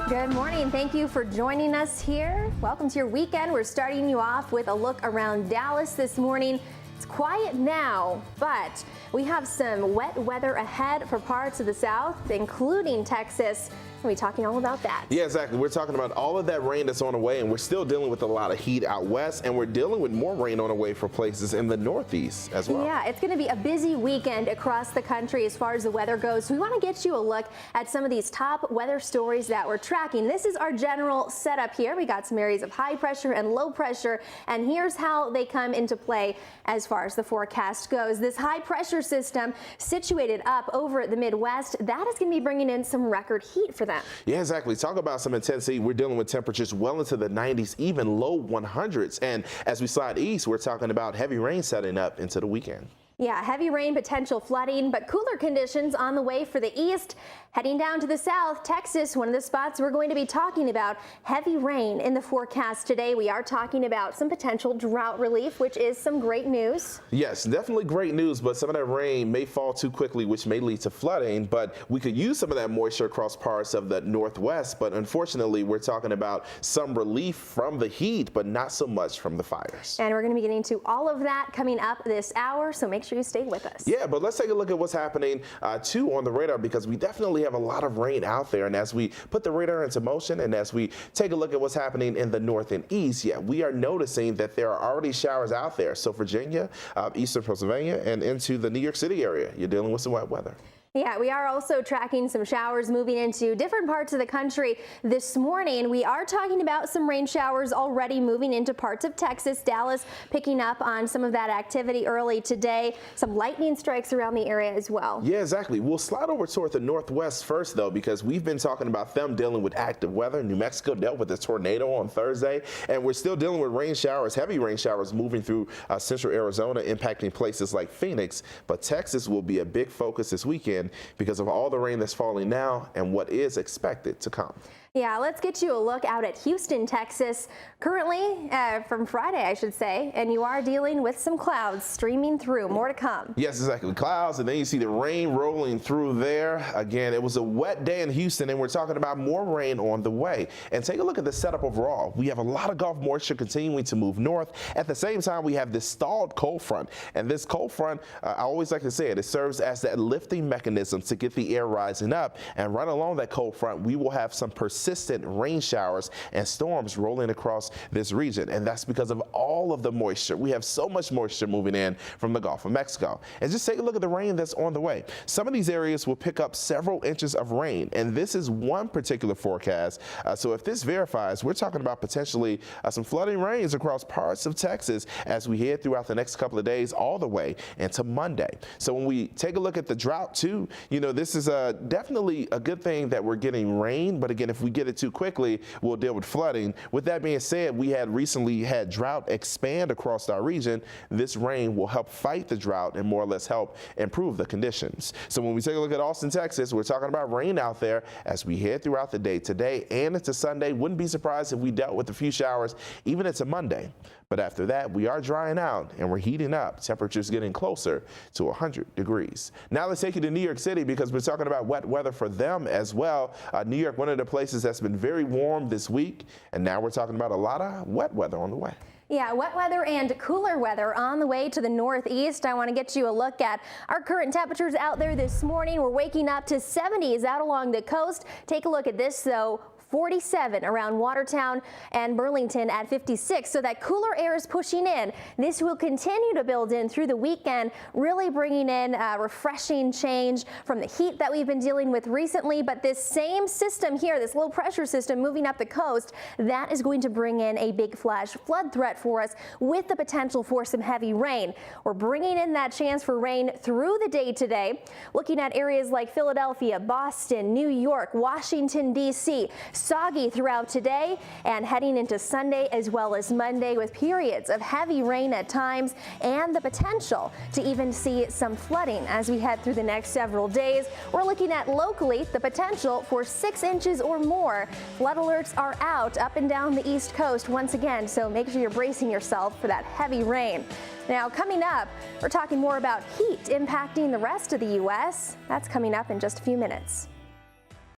Good morning. Thank you for joining us here. Welcome to your weekend. We're starting you off with a look around Dallas this morning. It's quiet now, but we have some wet weather ahead for parts of the south, including Texas. We'll be talking all about that. Yeah, exactly. We're talking about all of that rain that's on the way, and we're still dealing with a lot of heat out west, and we're dealing with more rain on the way for places in the northeast as well. Yeah, it's going to be a busy weekend across the country as far as the weather goes. We want to get you a look at some of these top weather stories that we're tracking. This is our general setup here. We got some areas of high pressure and low pressure, and here's how they come into play as far as the forecast goes. This high pressure system situated up over the Midwest, that is going to be bringing in some record heat for them. Yeah, exactly. Talk about some intensity. We're dealing with temperatures well into the 90s, even low 100s. And as we slide east, we're talking about heavy rain setting up into the weekend. Yeah, heavy rain, potential flooding, but cooler conditions on the way for the east. Heading down to the south, Texas, one of the spots we're going to be talking about. Heavy rain in the forecast today. We are talking about some potential drought relief, which is some great news. Yes, definitely great news, but some of that rain may fall too quickly, which may lead to flooding. But we could use some of that moisture across parts of the northwest. But unfortunately, we're talking about some relief from the heat, but not so much from the fires. And we're going to be getting to all of that coming up this hour, so make sure you stay with us. Yeah, but let's take a look at what's happening too on the radar, because we definitely have a lot of rain out there. And as we put the radar into motion and as we take a look at what's happening in the north and east, yeah, we are noticing that there are already showers out there. So Virginia, eastern Pennsylvania, and into the New York City area, you're dealing with some wet weather. Yeah, we are also tracking some showers moving into different parts of the country this morning. We are talking about some rain showers already moving into parts of Texas. Dallas picking up on some of that activity early today. Some lightning strikes around the area as well. Yeah, exactly. We'll slide over toward the northwest first, though, because we've been talking about them dealing with active weather. New Mexico dealt with a tornado on Thursday, and we're still dealing with rain showers, heavy rain showers moving through central Arizona, impacting places like Phoenix. But Texas will be a big focus this weekend because of all the rain that's falling now and what is expected to come. Yeah, let's get you a look out at Houston, Texas. Currently, from Friday, I should say, and you are dealing with some clouds streaming through. More to come. Yes, exactly. Clouds, and then you see the rain rolling through there. Again, it was a wet day in Houston, and we're talking about more rain on the way. And take a look at the setup overall. We have a lot of Gulf moisture continuing to move north. At the same time, we have this stalled cold front. And this cold front, I always like to say it serves as that lifting mechanism to get the air rising up. And right along that cold front, we will have some persistent rain showers and storms rolling across this region, and that's because of all of the moisture. We have so much moisture moving in from the Gulf of Mexico. And just take a look at the rain that's on the way. Some of these areas will pick up several inches of rain, and this is one particular forecast. So if this verifies, we're talking about potentially some flooding rains across parts of Texas as we head throughout the next couple of days all the way into Monday. So when we take a look at the drought too, you know, this is definitely a good thing that we're getting rain, but again, if we get it too quickly, we'll deal with flooding. With that being said, we had recently had drought expand across our region. This rain will help fight the drought and more or less help improve the conditions. So when we take a look at Austin, Texas, we're talking about rain out there as we head throughout the day today and into Sunday. Wouldn't be surprised if we dealt with a few showers even into Monday. But after that, we are drying out and we're heating up. Temperatures getting closer to 100 degrees. Now let's take you to New York City because we're talking about wet weather for them as well. New York, one of the places that's been very warm this week. And now we're talking about a lot of wet weather on the way. Yeah, wet weather and cooler weather on the way to the northeast. I want to get you a look at our current temperatures out there this morning. We're waking up to 70s out along the coast. Take a look at this, though. 47 around Watertown and Burlington at 56. So that cooler air is pushing in. This will continue to build in through the weekend, really bringing in a refreshing change from the heat that we've been dealing with recently. But this same system here, this low pressure system moving up the coast, that is going to bring in a big flash flood threat for us with the potential for some heavy rain. We're bringing in that chance for rain through the day today, looking at areas like Philadelphia, Boston, New York, Washington, D.C. Soggy throughout today and heading into Sunday as well as Monday with periods of heavy rain at times and the potential to even see some flooding as we head through the next several days. We're looking at locally the potential for 6 inches or more. Flood alerts are out up and down the East Coast once again, so make sure you're bracing yourself for that heavy rain. Now, coming up, we're talking more about heat impacting the rest of the U.S. That's coming up in just a few minutes.